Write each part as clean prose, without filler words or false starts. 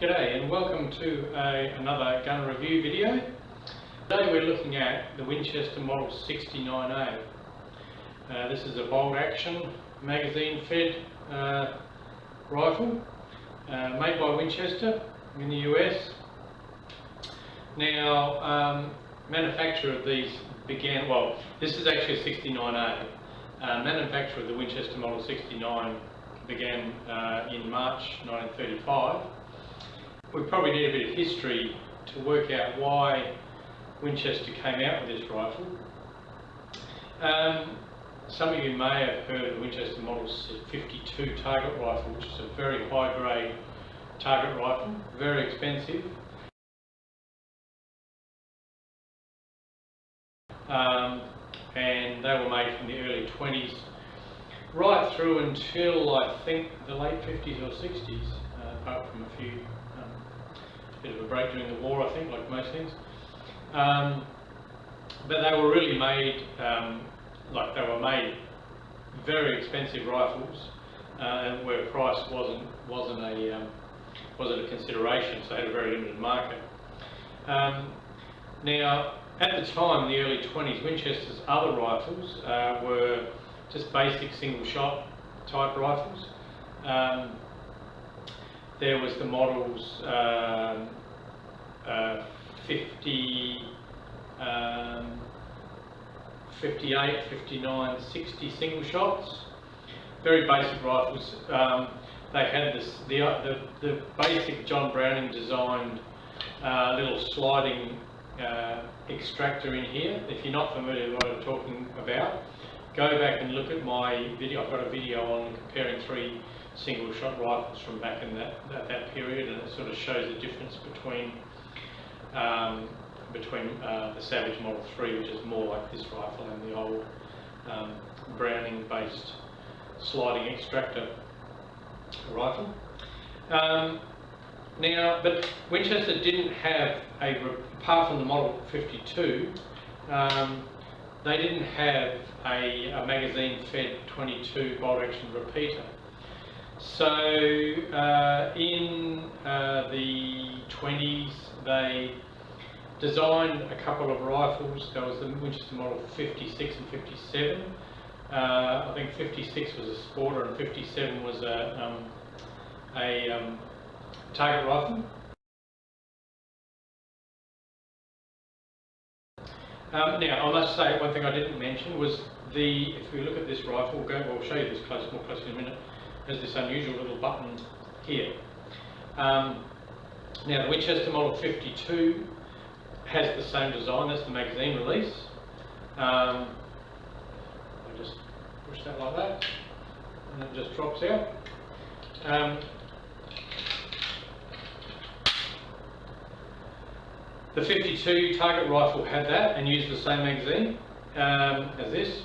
G'day and welcome to another gun review video. Today we're looking at the Winchester Model 69A. This is a bolt action magazine fed rifle made by Winchester in the US. Now manufacture of these began, well this is actually a 69A. Manufacture of the Winchester Model 69 began in March 1935. We probably need a bit of history to work out why Winchester came out with this rifle. Some of you may have heard of the Winchester Model 52 target rifle, which is a very high grade target rifle, very expensive. And they were made from the early 20s right through until I think the late 50s or 60s, apart from a few bit of a break during the war, I think, like most things. But they were really made, they were made very expensive rifles, where price wasn't a consideration, so they had a very limited market. Now, at the time, in the early 20s, Winchester's other rifles were just basic single shot type rifles. There was the models 58, 59, 60 single shots. Very basic rifles. They had the basic John Browning designed little sliding extractor in here. If you're not familiar with what I'm talking about, go back and look at my video. I've got a video on comparing three single shot rifles from back in that period, and it sort of shows the difference between the Savage Model 3, which is more like this rifle, and the old Browning based sliding extractor rifle. Now, but Winchester didn't have apart from the Model 52, they didn't have a magazine fed 22 bolt action repeater. So in the 20s they designed a couple of rifles. There was the Winchester Model 56 and 57. I think 56 was a sporter and 57 was a target rifle. Now, I must say, one thing I didn't mention was if we look at this rifle, we'll show you this more closely in a minute, there's this unusual little button here. Now, the Winchester Model 52 has the same design as the magazine release. I just push that like that, and it just drops out. The 52 target rifle had that and used the same magazine as this.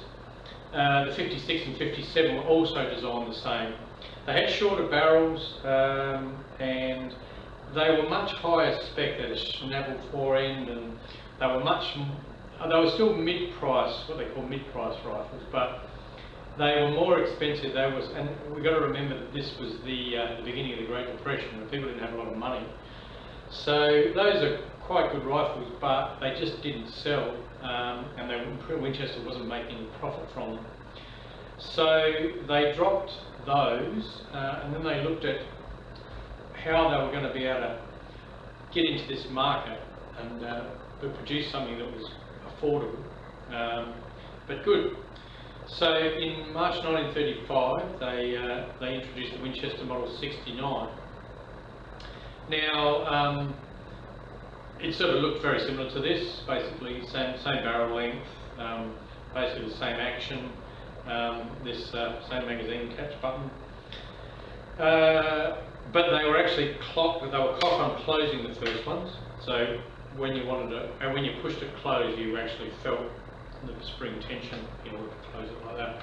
The 56 and 57 were also designed the same. They had shorter barrels and they were much higher spec. They had a snavel forend, and they were still mid-price, what they call mid-price rifles, but they were more expensive. And we've got to remember that this was the beginning of the Great Depression, and people didn't have a lot of money. So those are quite good rifles, but they just didn't sell, and Winchester wasn't making any profit from them. So they dropped those, and then they looked at how they were going to be able to get into this market and produce something that was affordable, but good. So in March 1935, they introduced the Winchester Model 69. Now, it sort of looked very similar to this, basically same barrel length, basically the same action, this same magazine catch button. But they were actually cock-on closing, the first ones. So when you when you pushed it close, you actually felt the spring tension in order to close it like that.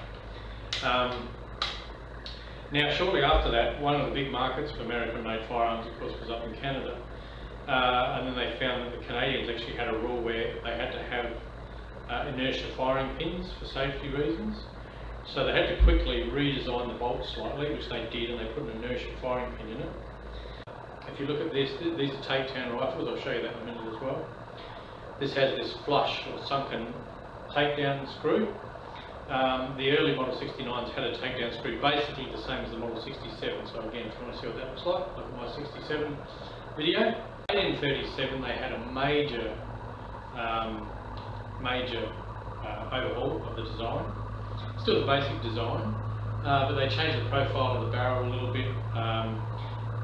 Now, shortly after that, one of the big markets for American-made firearms, of course, was up in Canada. And then they found that the Canadians actually had a rule where they had to have inertia firing pins for safety reasons. So they had to quickly redesign the bolt slightly, which they did, and they put an inertia firing pin in it. if you look at this, these are takedown rifles. I'll show you that in a minute as well. This has this flush or sunken takedown screw. The early Model 69s had a takedown screw basically the same as the Model 67. So again, if you want to see what that looks like, look at my 67 video. In 37, they had a major overhaul of the design. Still the basic design, but they changed the profile of the barrel a little bit.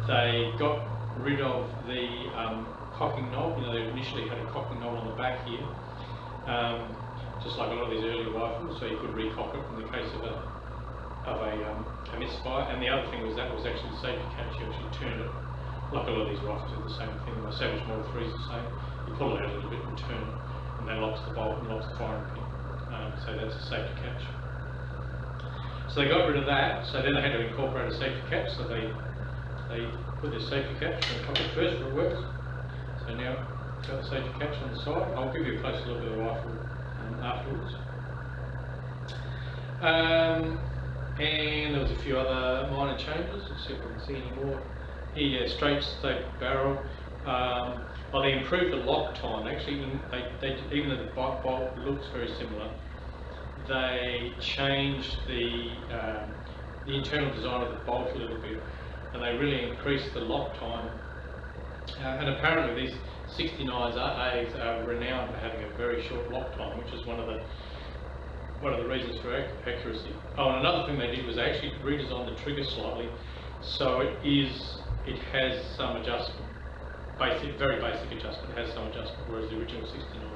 They got rid of the cocking knob. You know, they initially had a cocking knob on the back here, just like a lot of these early rifles, so you could recock it in the case of a misfire. And the other thing was that was actually the safety catch. You actually turned it, like a lot of these rifles do the same thing. My Savage Model 3 is the same. You pull it out a little bit and turn it, and that locks the bolt and locks the firing pin. So that's a safety catch. So they got rid of that. So then they had to incorporate a safety catch. So they put this safety catch on top of it first, it works. So now I've got the safety catch on the side. I'll give you a closer look at the rifle afterwards. And there was a few other minor changes. Let's see if I can see any more. Here, straight barrel. Well, they improved the lock time. Actually, even though the bolt looks very similar, they changed the internal design of the bolt a little bit, and they really increased the lock time. And apparently, these 69s are renowned for having a very short lock time, which is one of the reasons for accuracy. Oh, and another thing they did was they actually redesigned the trigger slightly, so it has some adjustment. Very basic adjustment, has some adjustment, whereas the original 69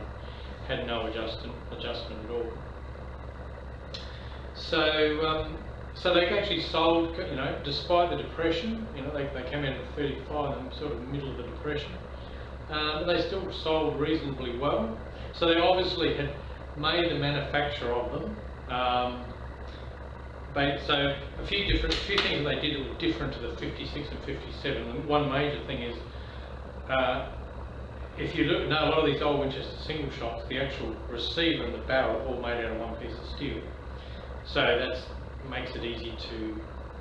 had no adjustment at all. So they actually sold, you know, despite the depression, you know, they came out at 35 in the sort of middle of the depression, but they still sold reasonably well. So they obviously had made the manufacture of them. So a few things that they did that were different to the 56 and 57. And one major thing is, if you look, now a lot of these old Winchester single shots, the actual receiver and the barrel are all made out of one piece of steel. So that makes it easy to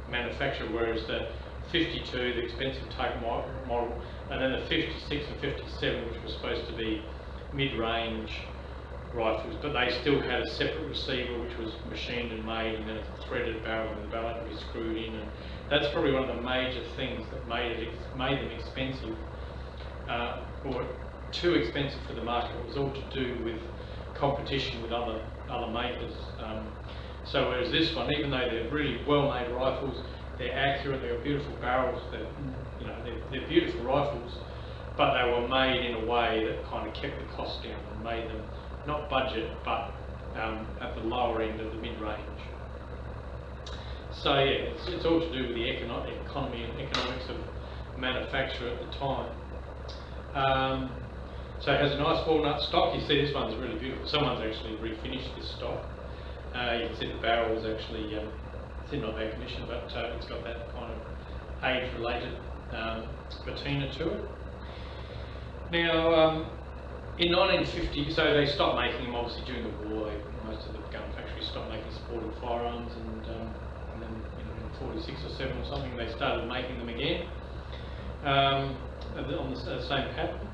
manufacture, whereas the 52, the expensive take model, and then the 56 and 57, which were supposed to be mid-range rifles, but they still had a separate receiver which was machined and made, and then a threaded barrel, and the barrel had to be screwed in, and that's probably one of the major things that made them expensive, or too expensive for the market. It was all to do with competition with other makers. So whereas this one, even though they're really well-made rifles, they're accurate, they're beautiful barrels, they're beautiful rifles, but they were made in a way that kind of kept the cost down and made them not budget, but at the lower end of the mid-range. So yeah, it's all to do with the economy and economics of manufacture at the time. So it has a nice walnut stock. You see this one's really beautiful. Someone's actually refinished this stock. You can see the barrel is actually, it's in not air conditioned, but it's got that kind of age-related patina to it. Now, in 1950, so they stopped making them obviously during the war. Most of the gun factories stopped making sporting firearms, and then in 46 or 7 or something, they started making them again on the same pattern.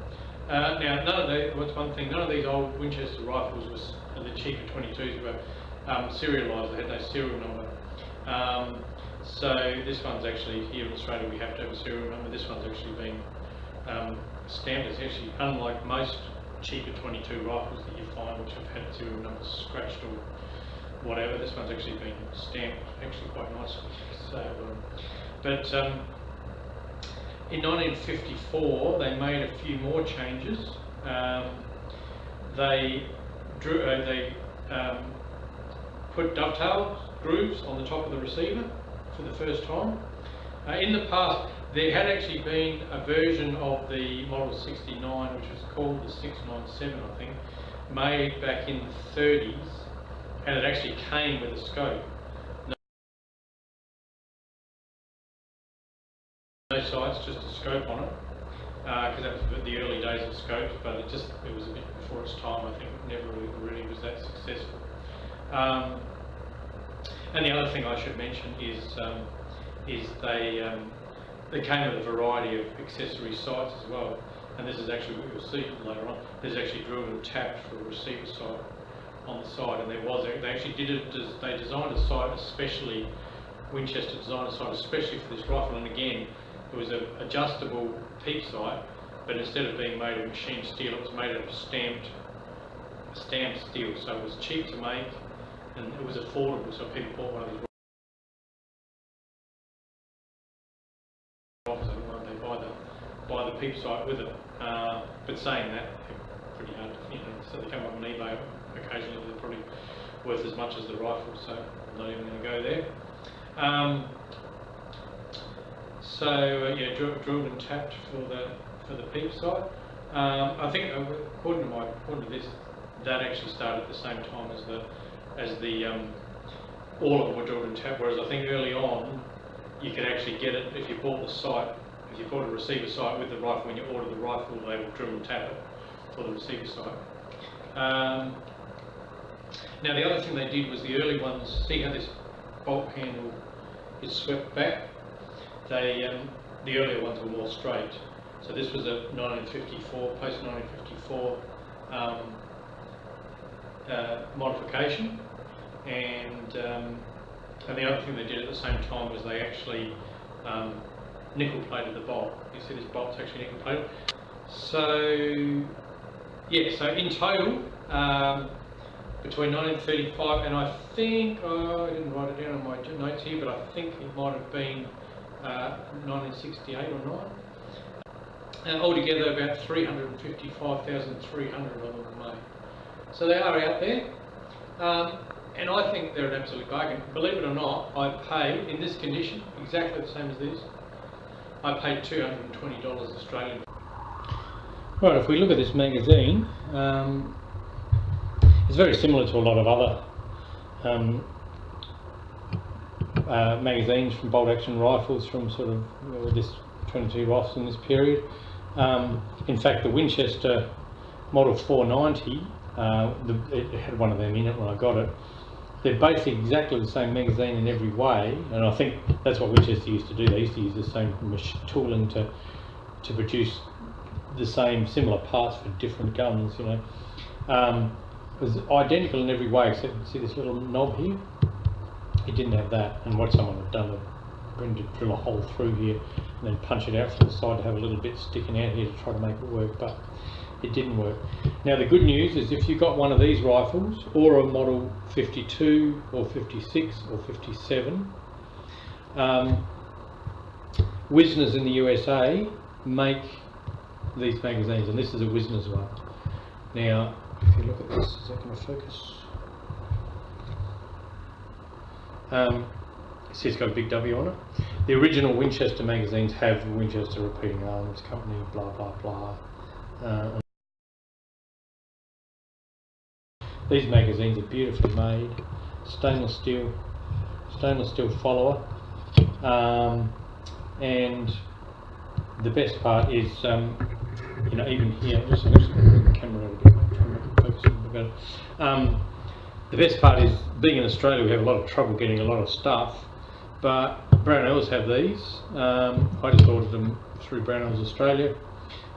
Now, none of these old Winchester rifles was the cheaper 22s were serialised. They had no serial number. So this one's actually, here in Australia we have to have a serial number. This one's actually been stamped. It's actually, unlike most cheaper 22 rifles that you find which have had serial numbers scratched or whatever, this one's actually been stamped actually quite nicely. So, but in 1954 they made a few more changes. They put dovetail grooves on the top of the receiver for the first time. In the past, there had actually been a version of the Model 69, which was called the 697, I think, made back in the 30s, and it actually came with a scope. No sights, just a scope on it, because that was the early days of scopes, but it was a bit before its time. I think it never really was that successful. And the other thing I should mention is they They came with a variety of accessory sights as well, and this is actually what you'll see later on. There's actually drilled and tapped for a receiver sight on the side, and they actually they designed a sight especially. Winchester designed a sight especially for this rifle, and again, it was an adjustable peep sight, but instead of being made of machined steel, it was made of stamped steel. So it was cheap to make, and it was affordable. So people bought one of these rifles, and they buy the peep sight with it. But saying that, they're pretty hard to, so they come up on eBay occasionally. They're probably worth as much as the rifle, so I'm not even going to go there. Yeah, drilled and tapped for the peep sight. I think according to this, that actually started at the same time as the all of them were drilled and tapped. Whereas I think early on you could actually get it if you bought the sight. If you bought a receiver sight with the rifle, when you order the rifle, they will drill and tap it for the receiver sight. Now the other thing they did was the early ones. See how this bolt handle is swept back? The earlier ones were more straight. So this was a 1954, post-1954 modification, and the other thing they did at the same time was they actually nickel plated the bolt. You see this bolt's actually nickel plated. So yeah, so in total, between 1935 and I think, I didn't write it down on my notes here, but I think it might have been 1968 or 9. Altogether about 355,300 of them were made. So they are out there, and I think they're an absolute bargain. Believe it or not, I paid, in this condition, exactly the same as this, I paid $220 Australian. Right, if we look at this magazine, it's very similar to a lot of other magazines from bolt action rifles from sort of this 22 rifles in this period. In fact, the Winchester Model 490, it had one of them in it when I got it. They're basically exactly the same magazine in every way, and I think that's what Winchester used to do. They used to use the same tooling to produce the same similar parts for different guns, It was identical in every way, except see this little knob here? It didn't have that, and what someone had done was drill a hole through here and then punch it out from the side to have a little bit sticking out here to try to make it work, but it didn't work. Now the good news is if you got one of these rifles, or a Model 52 or 56 or 57, Wisner's in the USA make these magazines, and this is a Wisner's one. Now if you look at this, is that going to focus? See, it's got a big W on it. The original Winchester magazines have Winchester Repeating Arms Company, blah blah blah. These magazines are beautifully made, stainless steel follower, and the best part is, even here, I'm just going to bring the camera out a bit, try and make it focus a little bit better. The best part is, being in Australia, we have a lot of trouble getting a lot of stuff, but Brownells have these. I just ordered them through Brownells Australia.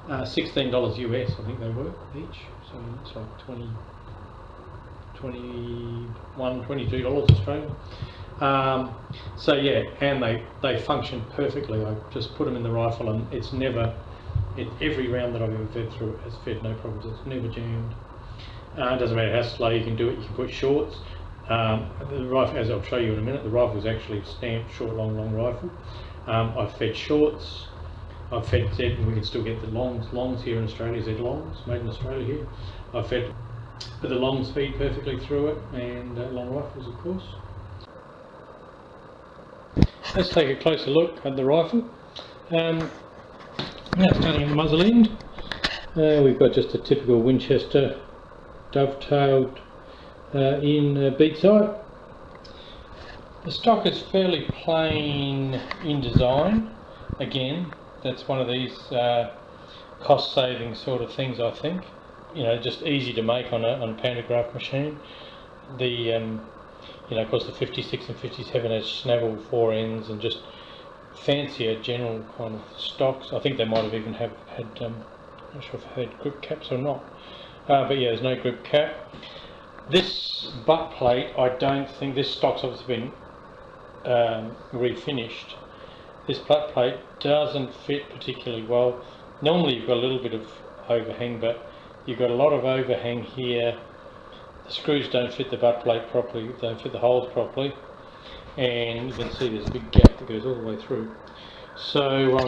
$16 US, I think they were each, so it's like $22 Australian. So yeah, and they function perfectly. I just put them in the rifle, and it's never, every round that I've ever fed through it has fed no problems. It's never jammed. It doesn't matter how slow you can do it. You can put shorts. The rifle, as I'll show you in a minute, the rifle is actually stamped short, long rifle. I've fed shorts. I've fed Z, and we can still get the longs here in Australia. Z longs made in Australia here. I've fed, but the longs feed perfectly through it, and long rifles, of course. Let's take a closer look at the rifle. Now starting at the muzzle end, we've got just a typical Winchester dovetailed in bead sight. The stock is fairly plain in design. Again, that's one of these cost-saving sort of things, I think. Just easy to make on a pantograph machine. The of course the 56 and 57 has snavel fore ends and just fancier general kind of stocks. I think they might have even had I'm not sure if they had grip caps or not, but yeah, there's no grip cap. This butt plate, I don't think, this stock's obviously been refinished. This butt plate doesn't fit particularly well. Normally you've got a little bit of overhang, but you've got a lot of overhang here. The screws don't fit the butt plate properly, don't fit the holes properly, and you can see there's a big gap that goes all the way through. So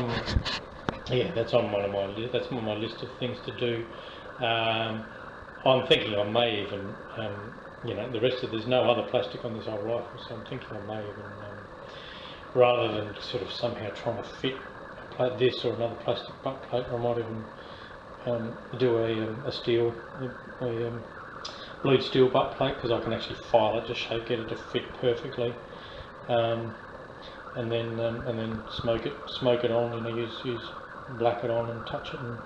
yeah, that's on one of my that's on my list of things to do. I'm thinking I may even, you know, the rest of there's no other plastic on this old rifle, so I'm thinking I may even, rather than sort of somehow trying to fit this or another plastic butt plate, I might even do a steel, blued steel butt plate, because I can actually file it to shape, get it to fit perfectly, and then smoke it on, you know, use black it on and touch it and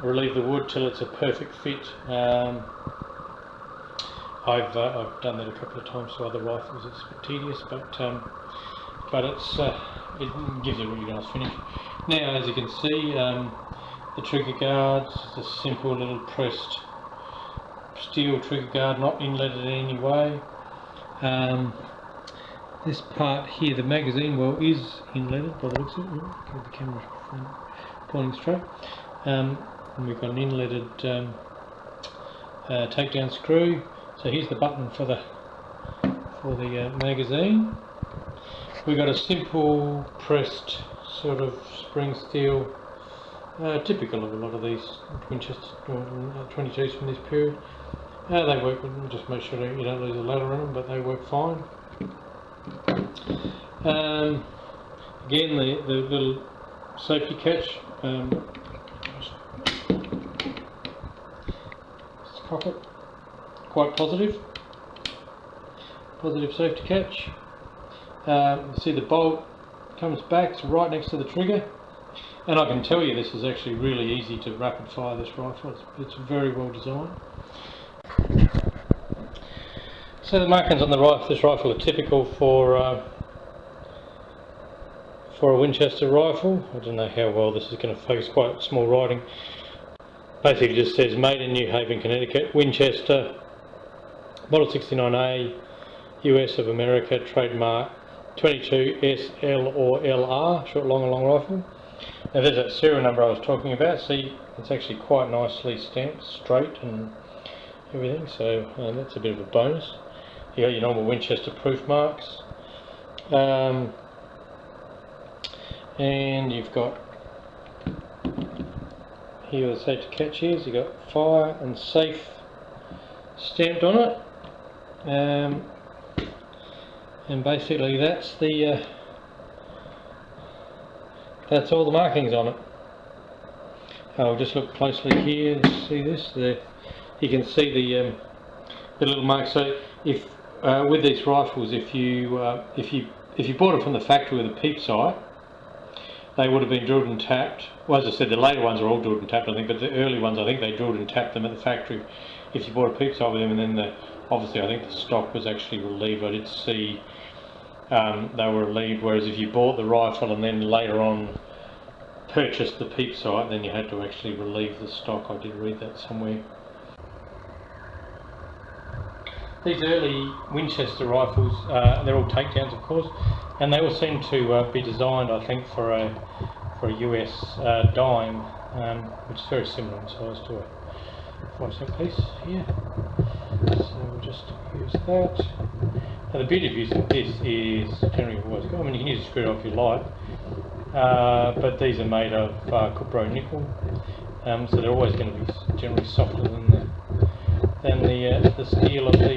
relieve the wood till it's a perfect fit. I've done that a couple of times to other rifles. It's a bit tedious, but it's it gives a really nice finish. Now, as you can see, the trigger guards, it's a simple little pressed steel trigger guard, not inletted in any way. This part here, the magazine well, is inletted by the looks of it. Get the camera pointing straight. And we've got an inletted takedown screw. So here's the button for the magazine. We've got a simple pressed sort of spring steel, typical of a lot of these Winchester 22s from this period. They work, just make sure you don't lose a ladder in them, but they work fine. Again, the little safety catch. Let's cock it. Quite positive safety catch. You see the bolt comes back, it's right next to the trigger, and I can tell you this is actually really easy to rapid fire this rifle. It's very well designed. So the markings on this rifle are typical for a Winchester rifle. I don't know how well this is going to focus, quite small writing. Basically just says made in New Haven, Connecticut, Winchester, Model 69A, US of America, trademark 22 SL or LR, short, long and long rifle. Now there's that serial number I was talking about. See, it's actually quite nicely stamped, straight and everything, so that's a bit of a bonus. You got your normal Winchester proof marks, and you've got here the safety catch is, you've got fire and safe stamped on it, and basically that's the that's all the markings on it. I'll just look closely here. See this? You can see the little marks. So if with these rifles, if you bought it from the factory with a peep sight, they would have been drilled and tapped. Well, as I said, the later ones are all drilled and tapped, I think, but the early ones, I think they drilled and tapped them at the factory. If you bought a peep sight with them, and then obviously I think the stock was actually relieved. I did see they were relieved, whereas if you bought the rifle and then later on purchased the peep sight, then you had to actually relieve the stock. I did read that somewhere. These early Winchester rifles, they're all takedowns, of course, and they all seem to be designed, I think, for a US dime, which is very similar in size to a 5-cent piece here. So we'll just use that. Now the beauty of using this is generally always good. I mean, you can use a screwdriver if you like, but these are made of Cupro nickel, so they're always going to be generally softer than the steel of the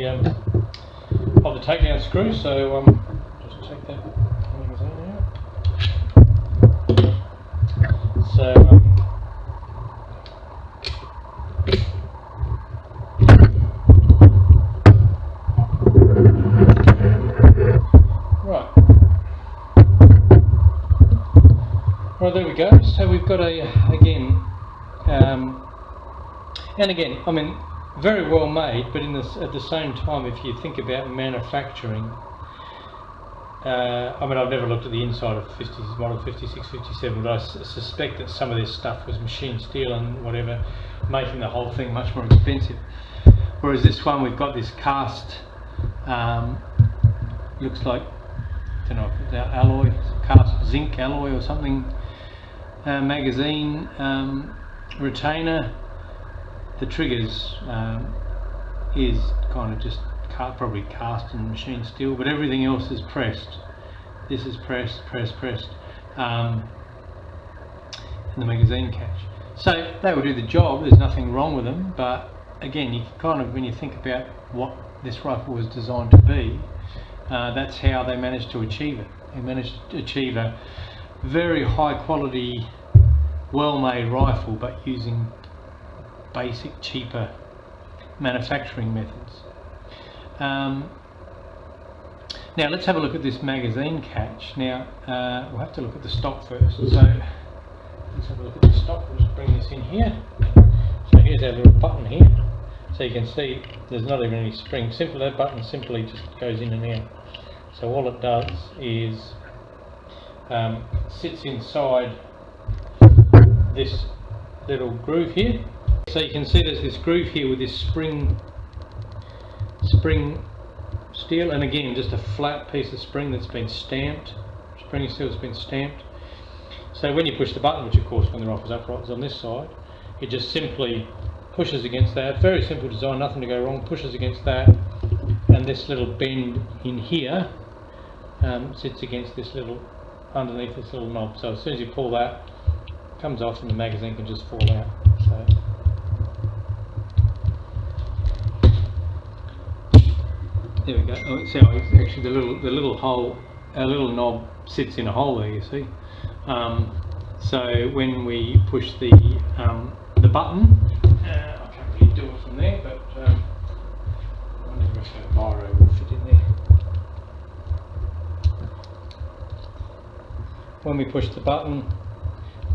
takedown screw. So just take that out. So right, there we go. So we've got again, and again, I mean, very well made, but at the same time, if you think about manufacturing, I mean, I've never looked at the inside of Model 56, 57, but I suspect that some of this stuff was machine steel and whatever, making the whole thing much more expensive. Whereas this one, we've got this cast, looks like, I don't know if it's alloy, cast zinc alloy or something, magazine retainer. The triggers is kind of just probably cast and machine steel, but everything else is pressed. This is pressed, in the magazine catch. So they will do the job, there's nothing wrong with them, but again, you kind of, when you think about what this rifle was designed to be, that's how they managed to achieve it. They managed to achieve a very high quality, well-made rifle, but using basic, cheaper manufacturing methods. Now let's have a look at this magazine catch. Now we'll have to look at the stock first. So let's have a look at the stock. We'll just bring this in here. So here's our little button here. So you can see there's not even any spring. That button simply just goes in and out. So all it does is sits inside this little groove here. So you can see there's this groove here with this spring steel, and again just a flat piece of spring that's been stamped. Spring steel has been stamped. So when you push the button, which of course when the rifle's upright is on this side, it just simply pushes against that. Very simple design, nothing to go wrong. Pushes against that, and this little bend in here sits against this little, underneath this little knob. So as soon as you pull that, it comes off and the magazine can just fall out. So there we go. Oh, so actually the little hole, a little knob sits in a hole there, you see. So when we push the button, I can't really do it from there, but I wonder if that biro will fit in there. When we push the button,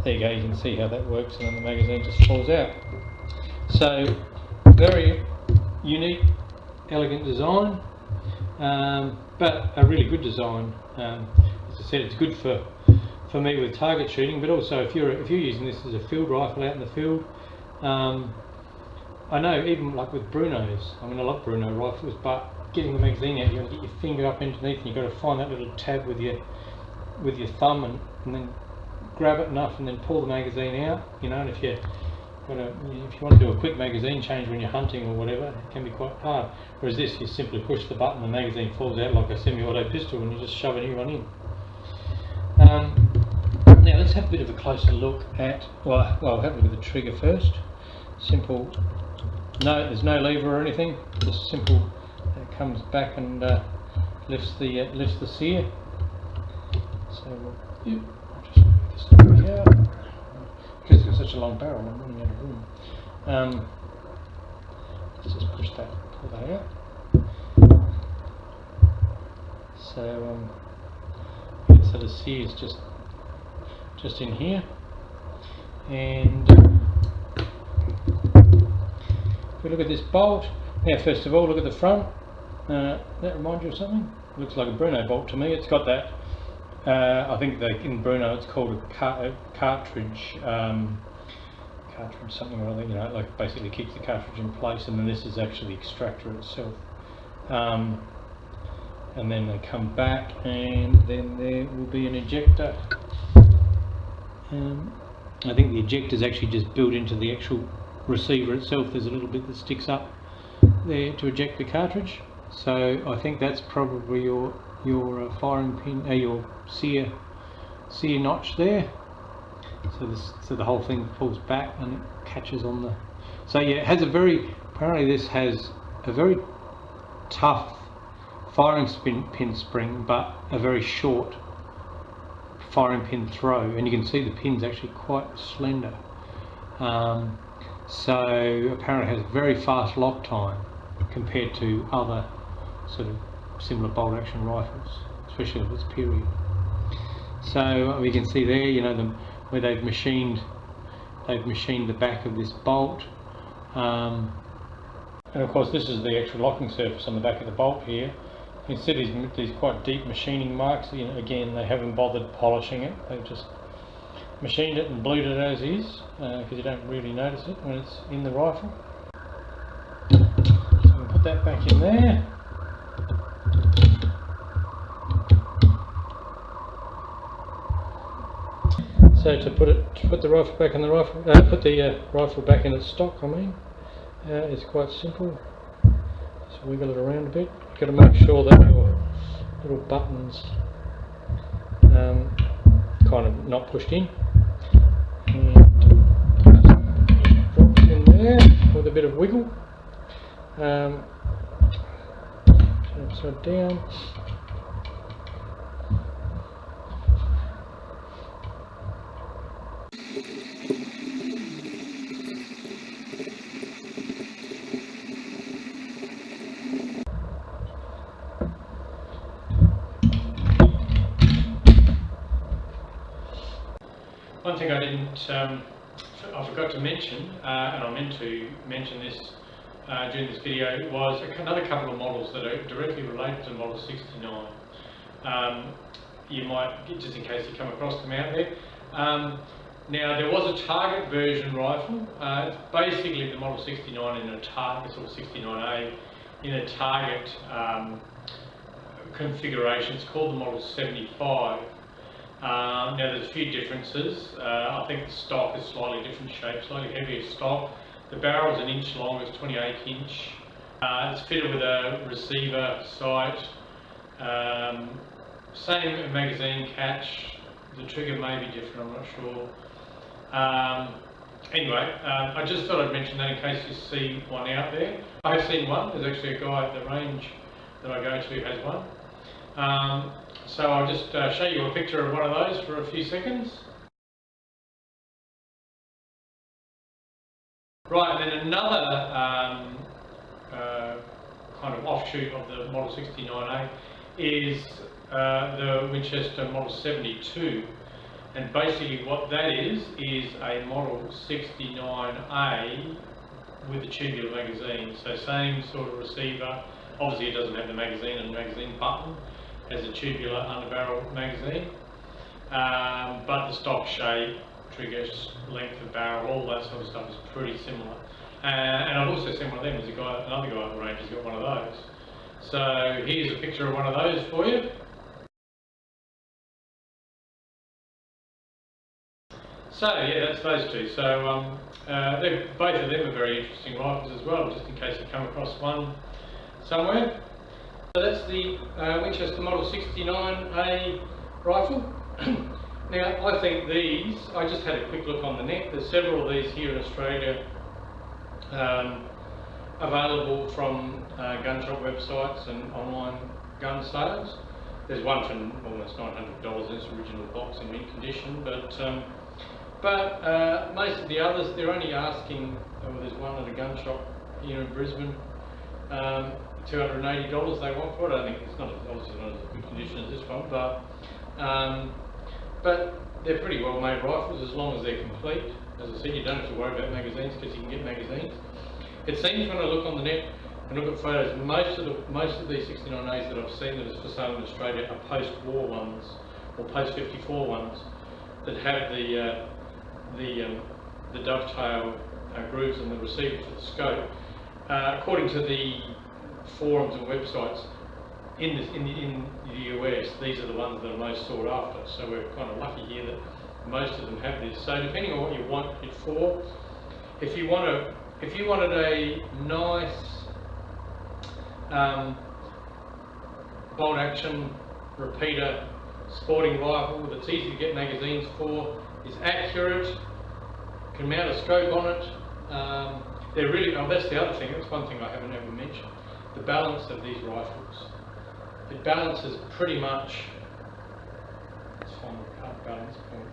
there you go, you can see how that works, and then the magazine just falls out. So very unique, elegant design, but a really good design. As I said, it's good for me with target shooting, but also if you're using this as a field rifle out in the field. I know even like with Brunos, I mean I love Bruno rifles, but getting the magazine out, you got to get your finger up underneath, and you've got to find that little tab with your thumb, and then grab it enough and then pull the magazine out, you know. And if you want to do a quick magazine change when you're hunting or whatever, it can be quite hard. Whereas this, you simply push the button, the magazine falls out like a semi-auto pistol, and you just shove a new one in. Now let's have a bit of a closer look at, well we'll have a look at the trigger first. Simple, no, there's no lever or anything, just simple, it comes back and lifts the sear. So I'll just move this over here, because it's such a long barrel I'm running out of room. Let's just pull that out. So so the sear is just in here, and if we look at this bolt, now first of all look at the front. That reminds you of something? It looks like a Bruno bolt to me. It's got that, I think in Bruno it's called a cartridge something or other, you know, like basically keeps the cartridge in place, and then this is actually the extractor itself. And then they come back, and then there will be an ejector. I think the ejector is actually just built into the actual receiver itself. There's a little bit that sticks up there to eject the cartridge. So I think that's probably your firing pin, your sear notch there. So the whole thing pulls back and it catches on the. So yeah, it has apparently this has a very tough firing pin spring, but a very short firing pin throw, and you can see the pin's actually quite slender. So apparently it has very fast lock time compared to other sort of similar bolt action rifles, especially of its period. So we can see there, you know, where they've machined the back of this bolt, and of course this is the actual locking surface on the back of the bolt here. You can see these quite deep machining marks. You know, again, they haven't bothered polishing it. They've just machined it and blued it as is, because you don't really notice it when it's in the rifle. So we'll put that back in there. So to put the rifle back in the rifle, put the rifle back in its stock. I mean, it's quite simple. Just wiggle it around a bit. You've got to make sure that your little buttons kind of not pushed in, and drops in there with a bit of wiggle. Turn upside down. One thing I forgot to mention, and I meant to mention this during this video, was another couple of models that are directly related to Model 69. You might, just in case you come across them out there. Now, there was a target version rifle. It's basically the Model 69 in a target, or 69A, in a target configuration. It's called the Model 75. Now there's a few differences. I think the stock is slightly different shape, slightly heavier stock. The barrel's an inch long, it's 28 inch. It's fitted with a receiver sight. Same magazine catch. The trigger may be different, I'm not sure. Anyway, I just thought I'd mention that in case you see one out there. I have seen one. There's actually a guy at the range that I go to has one. So I'll just show you a picture of one of those for a few seconds. Right, and then another kind of offshoot of the Model 69A is the Winchester Model 72. And basically what that is a Model 69A with a tubular magazine. So same sort of receiver. Obviously it doesn't have the magazine and magazine button. Has a tubular underbarrel magazine, but the stock shape, trigger length of barrel, all that sort of stuff is pretty similar. And I've also seen one of them. There's another guy at the range has got one of those. So here's a picture of one of those for you. So yeah, that's those two. So both of them are very interesting rifles as well, just in case you come across one somewhere. So that's the Winchester Model 69A rifle. Now I think these, I just had a quick look on the net, there's several of these here in Australia available from gun shop websites and online gun sales. There's one for almost $900 in its original box in mint condition, but most of the others, they're only asking, there's one at a gun shop here in Brisbane, $280 they want for it. I think it's obviously not as good condition as this one, but they're pretty well made rifles as long as they're complete. As I said, you don't have to worry about magazines because you can get magazines. It seems when I look on the net and look at photos, most of these 69As that I've seen that is for sale in Australia are post-war ones or post-54 ones that have the dovetail grooves and the receiver for the scope. According to the forums and websites in the US, these are the ones that are most sought after. So we're kind of lucky here that most of them have this. So depending on what you want it for, if you wanted a nice bolt action repeater sporting rifle that's easy to get magazines for, is accurate, can mount a scope on it. They're really, that's the other thing, that's one thing I haven't ever mentioned. The balance of these rifles. It balances pretty much, let's find the cut balance point.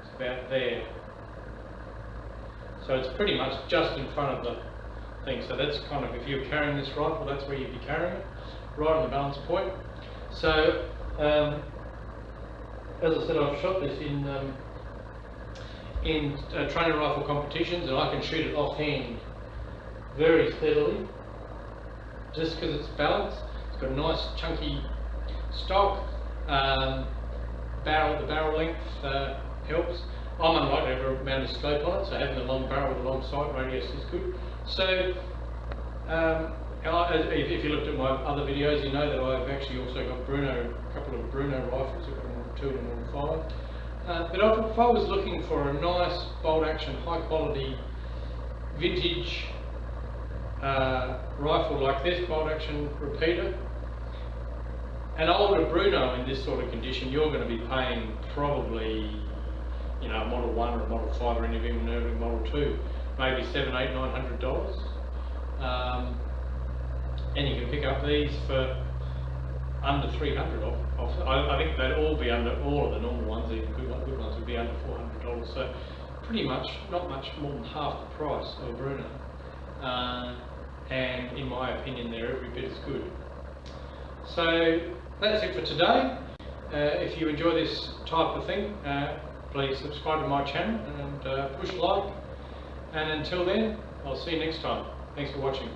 It's about there. So it's pretty much just in front of the thing. So that's kind of, if you're carrying this rifle, that's where you'd be carrying it, right on the balance point. So, as I said, I've shot this in training rifle competitions, and I can shoot it offhand very steadily, just because it's balanced. got a nice chunky stock. The barrel length helps. I'm unlikely to have a amount of scope on it, so having a long barrel with a long sight radius is good. So if you looked at my other videos, you know that I've actually also got a couple of Bruno rifles. I've got a Model 2 and a Model 5. But if I was looking for a nice bolt action, high quality, vintage rifle like this, bolt action repeater, an older Bruno in this sort of condition, you're going to be paying probably, you know, a Model 1 or a Model 5 or even an early Model 2, maybe $700, $800, $900. And you can pick up these for under $300 off. I think they'd all be under, all of the normal ones, even good ones would be under $400. So pretty much, not much more than half the price of a Bruno. And in my opinion, they're every bit as good. So that's it for today. If you enjoy this type of thing, please subscribe to my channel and push like. And until then, I'll see you next time. Thanks for watching.